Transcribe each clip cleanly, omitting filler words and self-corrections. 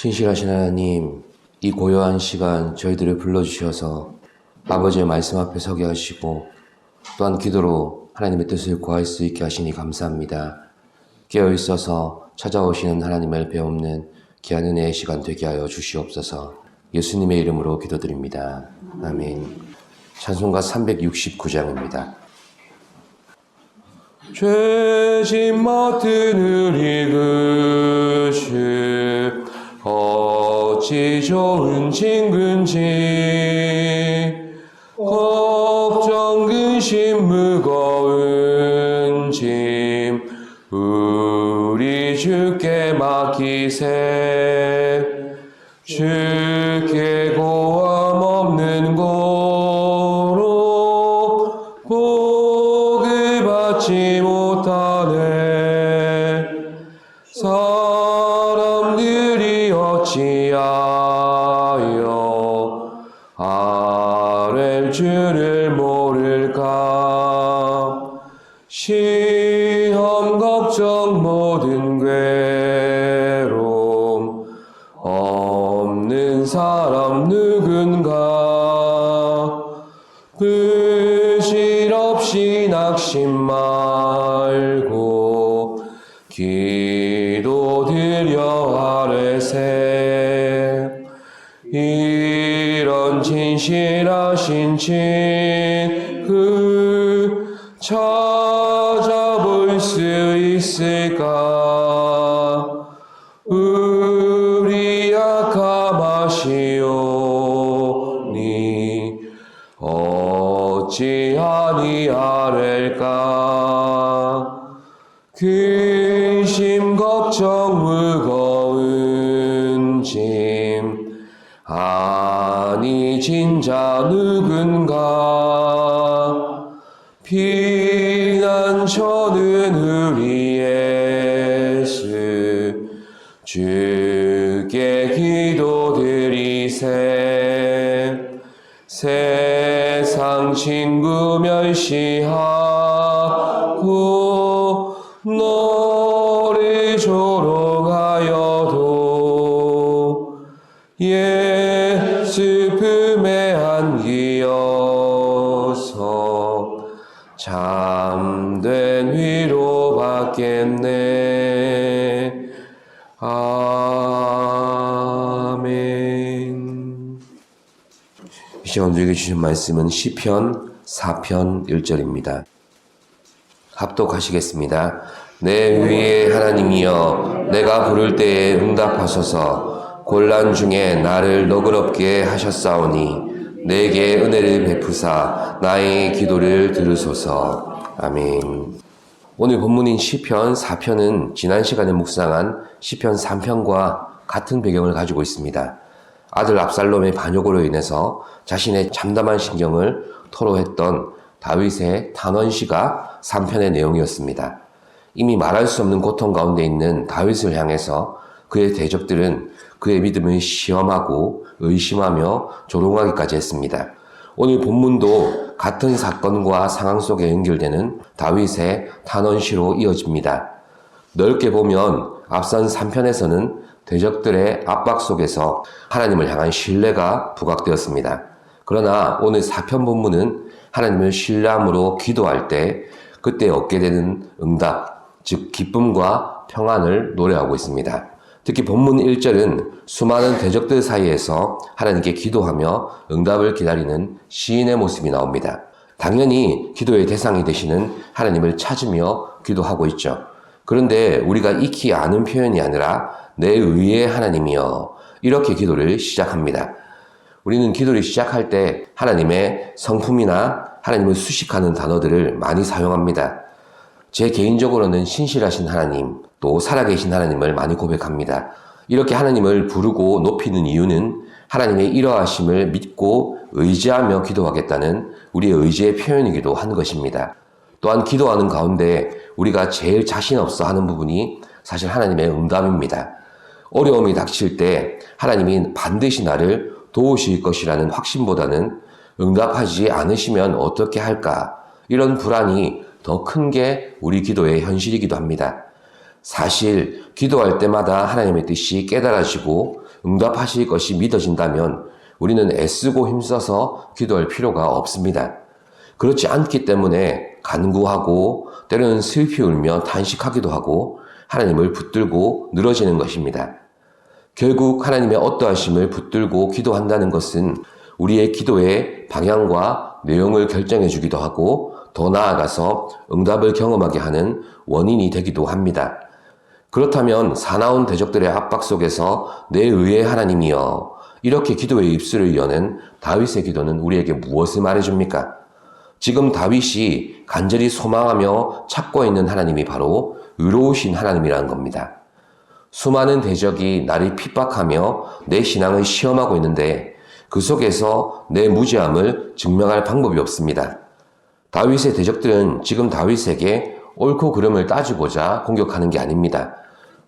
신실하신 하나님, 이 고요한 시간 저희들을 불러주셔서 아버지의 말씀 앞에 서게 하시고 또한 기도로 하나님의 뜻을 구할 수 있게 하시니 감사합니다. 깨어있어서 찾아오시는 하나님을 배움는 귀한 은혜의 시간 되게 하여 주시옵소서. 예수님의 이름으로 기도드립니다. 아멘. 찬송가 369장입니다. 죄짐 맡은 우리 그릇 어찌 좋은 친근지 걱정 근심 무거운 짐 우리 주께 맡기세. 주께 고함 없는 고로 복을 받지 못하네. 사람들이 어찌하여 아랠 줄을 모를까. 시험 걱정 모든 괴로움 없는 사람 누군가. 불실 없이 낙심 말고 기도드려 아뢰세. 이런 진실하신 친구 찾아볼 수 있을까. 우리 약함하시오니 어찌하니 아랠까. 근심 걱정 무거운 짐 아니 진자 누군가. 피난처는 우리 예수 주께 기도드리세. 세상 친구 멸시하고 너를 조롱하여도 예수 품에 안기어서 참된 위로 받겠네. 아멘. 이 시간 우리에게 주신 말씀은 시편 4편 1절입니다. 합독하시겠습니다. 내 위에 하나님이여 내가 부를 때에 응답하소서. 곤란 중에 나를 너그럽게 하셨사오니 내게 은혜를 베푸사 나의 기도를 들으소서. 아멘. 오늘 본문인 시편 4편은 지난 시간에 묵상한 시편 3편과 같은 배경을 가지고 있습니다. 아들 압살롬의 반역으로 인해서 자신의 참담한 심경을 토로했던 다윗의 탄원시가 3편의 내용이었습니다. 이미 말할 수 없는 고통 가운데 있는 다윗을 향해서 그의 대적들은 그의 믿음을 시험하고 의심하며 조롱하기까지 했습니다. 오늘 본문도 같은 사건과 상황 속에 연결되는 다윗의 탄원시로 이어집니다. 넓게 보면 앞선 3편에서는 대적들의 압박 속에서 하나님을 향한 신뢰가 부각되었습니다. 그러나 오늘 4편 본문은 하나님을 신뢰함으로 기도할 때 그때 얻게 되는 응답, 즉 기쁨과 평안을 노래하고 있습니다. 특히 본문 1절은 수많은 대적들 사이에서 하나님께 기도하며 응답을 기다리는 시인의 모습이 나옵니다. 당연히 기도의 대상이 되시는 하나님을 찾으며 기도하고 있죠. 그런데 우리가 익히 아는 표현이 아니라 내 의의 하나님이여 이렇게 기도를 시작합니다. 우리는 기도를 시작할 때 하나님의 성품이나 하나님을 수식하는 단어들을 많이 사용합니다. 제 개인적으로는 신실하신 하나님, 또 살아계신 하나님을 많이 고백합니다. 이렇게 하나님을 부르고 높이는 이유는 하나님의 이러하심을 믿고 의지하며 기도하겠다는 우리의 의지의 표현이기도 한 것입니다. 또한 기도하는 가운데 우리가 제일 자신 없어 하는 부분이 사실 하나님의 응답입니다. 어려움이 닥칠 때 하나님이 반드시 나를 도우실 것이라는 확신보다는 응답하지 않으시면 어떻게 할까? 이런 불안이 더 큰 게 우리 기도의 현실이기도 합니다. 사실 기도할 때마다 하나님의 뜻이 깨달아지고 응답하실 것이 믿어진다면 우리는 애쓰고 힘써서 기도할 필요가 없습니다. 그렇지 않기 때문에 간구하고 때로는 슬피 울며 탄식하기도 하고 하나님을 붙들고 늘어지는 것입니다. 결국 하나님의 어떠하심을 붙들고 기도한다는 것은 우리의 기도의 방향과 내용을 결정해 주기도 하고 더 나아가서 응답을 경험하게 하는 원인이 되기도 합니다. 그렇다면 사나운 대적들의 압박 속에서 내 의의 하나님이여 이렇게 기도의 입술을 여는 다윗의 기도는 우리에게 무엇을 말해줍니까? 지금 다윗이 간절히 소망하며 찾고 있는 하나님이 바로 의로우신 하나님이라는 겁니다. 수많은 대적이 나를 핍박하며 내 신앙을 시험하고 있는데 그 속에서 내 무죄함을 증명할 방법이 없습니다. 다윗의 대적들은 지금 다윗에게 옳고 그름을 따지고자 공격하는 게 아닙니다.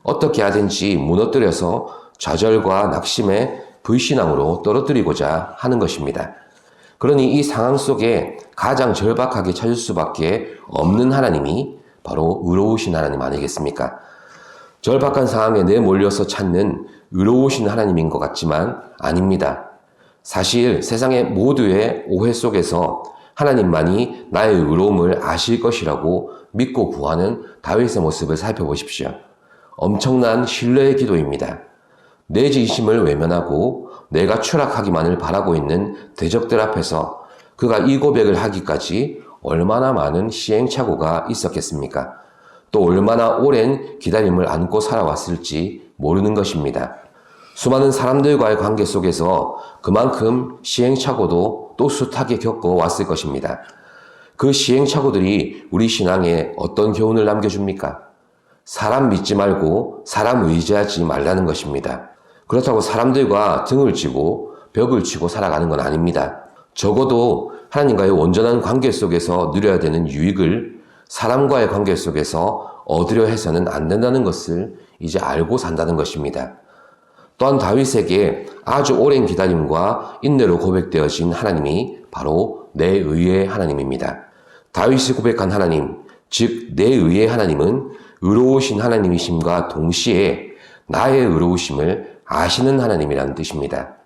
어떻게 하든지 무너뜨려서 좌절과 낙심에 불신앙으로 떨어뜨리고자 하는 것입니다. 그러니 이 상황 속에 가장 절박하게 찾을 수밖에 없는 하나님이 바로 의로우신 하나님 아니겠습니까? 절박한 상황에 내몰려서 찾는 의로우신 하나님인 것 같지만 아닙니다. 사실 세상의 모두의 오해 속에서 하나님만이 나의 의로움을 아실 것이라고 믿고 구하는 다윗의 모습을 살펴보십시오. 엄청난 신뢰의 기도입니다. 내 진심을 외면하고 내가 추락하기만을 바라고 있는 대적들 앞에서 그가 이 고백을 하기까지 얼마나 많은 시행착오가 있었겠습니까? 또 얼마나 오랜 기다림을 안고 살아왔을지 모르는 것입니다. 수많은 사람들과의 관계 속에서 그만큼 시행착오도 또 숱하게 겪어왔을 것입니다. 그 시행착오들이 우리 신앙에 어떤 교훈을 남겨줍니까? 사람 믿지 말고 사람 의지하지 말라는 것입니다. 그렇다고 사람들과 등을 쥐고 벽을 치고 살아가는 건 아닙니다. 적어도 하나님과의 온전한 관계 속에서 누려야 되는 유익을 사람과의 관계 속에서 얻으려 해서는 안 된다는 것을 이제 알고 산다는 것입니다. 또한 다윗에게 아주 오랜 기다림과 인내로 고백되어진 하나님이 바로 내 의의 하나님입니다. 다윗이 고백한 하나님, 즉 내 의의 하나님은 의로우신 하나님이심과 동시에 나의 의로우심을 아시는 하나님이라는 뜻입니다.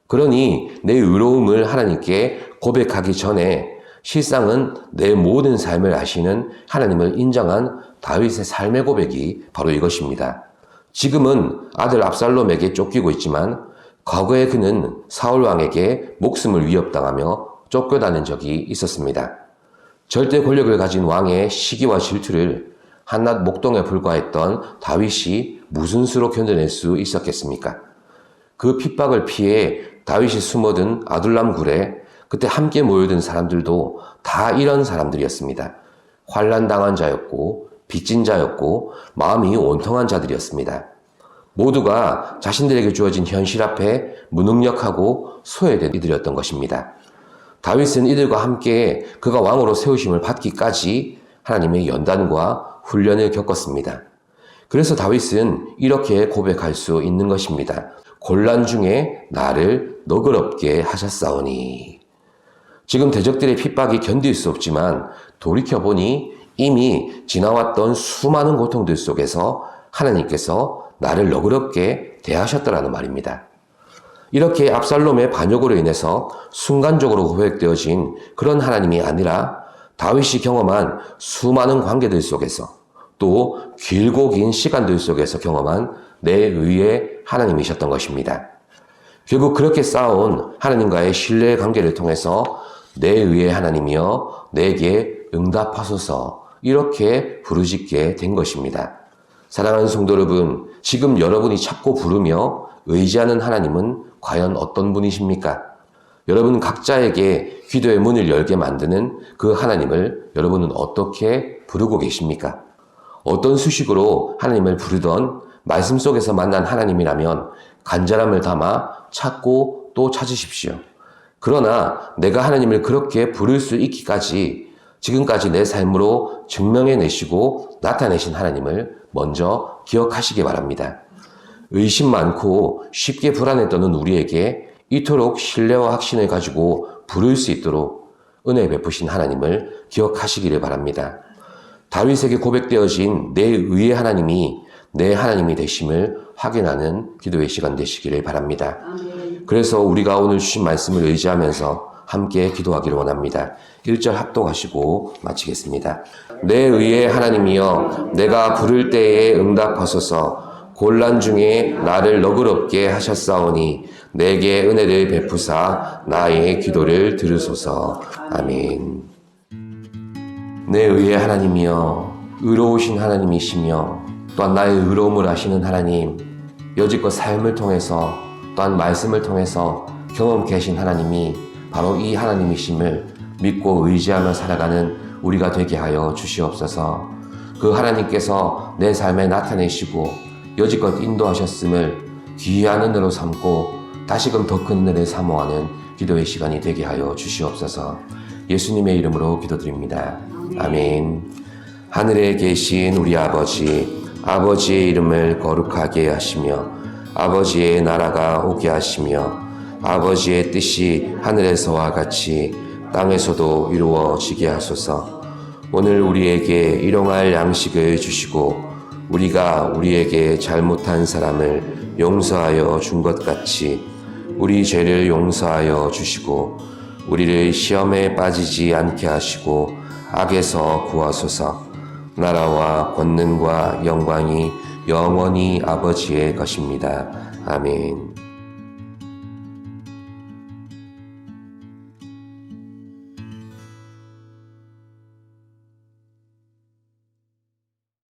그러니 내 의로움을 하나님께 고백하기 전에 실상은 내 모든 삶을 아시는 하나님을 인정한 다윗의 삶의 고백이 바로 이것입니다. 지금은 아들 압살롬에게 쫓기고 있지만 과거에 그는 사울 왕에게 목숨을 위협당하며 쫓겨다닌 적이 있었습니다. 절대 권력을 가진 왕의 시기와 질투를 한낱 목동에 불과했던 다윗이 무슨 수로 견뎌낼 수 있었겠습니까? 그 핍박을 피해 다윗이 숨어든 아둘람 굴에 그때 함께 모여든 사람들도 다 이런 사람들이었습니다. 환난당한 자였고 빚진 자였고 마음이 온통한 자들이었습니다. 모두가 자신들에게 주어진 현실 앞에 무능력하고 소외된 이들이었던 것입니다. 다윗은 이들과 함께 그가 왕으로 세우심을 받기까지 하나님의 연단과 훈련을 겪었습니다. 그래서 다윗은 이렇게 고백할 수 있는 것입니다. 곤란 중에 나를 너그럽게 하셨사오니. 지금 대적들의 핍박이 견딜 수 없지만 돌이켜보니 이미 지나왔던 수많은 고통들 속에서 하나님께서 나를 너그럽게 대하셨더라는 말입니다. 이렇게 압살롬의 반역으로 인해서 순간적으로 고백되어진 그런 하나님이 아니라 다윗이 경험한 수많은 관계들 속에서 또 길고 긴 시간들 속에서 경험한 내 의의 하나님이셨던 것입니다. 결국 그렇게 쌓아온 하나님과의 신뢰의 관계를 통해서 내 의의 하나님이여 내게 응답하소서 이렇게 부르짖게 된 것입니다. 사랑하는 성도 여러분, 지금 여러분이 찾고 부르며 의지하는 하나님은 과연 어떤 분이십니까? 여러분 각자에게 기도의 문을 열게 만드는 그 하나님을 여러분은 어떻게 부르고 계십니까? 어떤 수식으로 하나님을 부르던 말씀 속에서 만난 하나님이라면 간절함을 담아 찾고 또 찾으십시오. 그러나 내가 하나님을 그렇게 부를 수 있기까지 지금까지 내 삶으로 증명해내시고 나타내신 하나님을 먼저 기억하시기 바랍니다. 의심 많고 쉽게 불안에 떠는 우리에게 이토록 신뢰와 확신을 가지고 부를 수 있도록 은혜 베푸신 하나님을 기억하시기를 바랍니다. 다윗에게 고백되어진 내 의의 하나님이 내 하나님이 되심을 확인하는 기도의 시간 되시기를 바랍니다. 그래서 우리가 오늘 주신 말씀을 의지하면서 함께 기도하기를 원합니다. 1절 합독하시고 마치겠습니다. 내 의의 하나님이여 내가 부를 때에 응답하소서 곤란 중에 나를 너그럽게 하셨사오니 내게 은혜를 베푸사 나의 기도를 들으소서. 아멘. 내 의의 하나님이여 의로우신 하나님이시며 또한 나의 의로움을 아시는 하나님, 여지껏 삶을 통해서 또한 말씀을 통해서 경험케 하신 하나님이 바로 이 하나님이심을 믿고 의지하며 살아가는 우리가 되게 하여 주시옵소서. 그 하나님께서 내 삶에 나타내시고 여지껏 인도하셨음을 귀한 은혜로 삼고 다시금 더 큰 은혜를 사모하는 기도의 시간이 되게 하여 주시옵소서. 예수님의 이름으로 기도드립니다. 아멘. 하늘에 계신 우리 아버지, 아버지의 이름을 거룩하게 하시며 아버지의 나라가 오게 하시며 아버지의 뜻이 하늘에서와 같이 땅에서도 이루어지게 하소서. 오늘 우리에게 일용할 양식을 주시고 우리가 우리에게 잘못한 사람을 용서하여 준 것 같이 우리 죄를 용서하여 주시고 우리를 시험에 빠지지 않게 하시고 악에서 구하소서. 나라와 권능과 영광이 영원히 아버지의 것입니다. 아멘.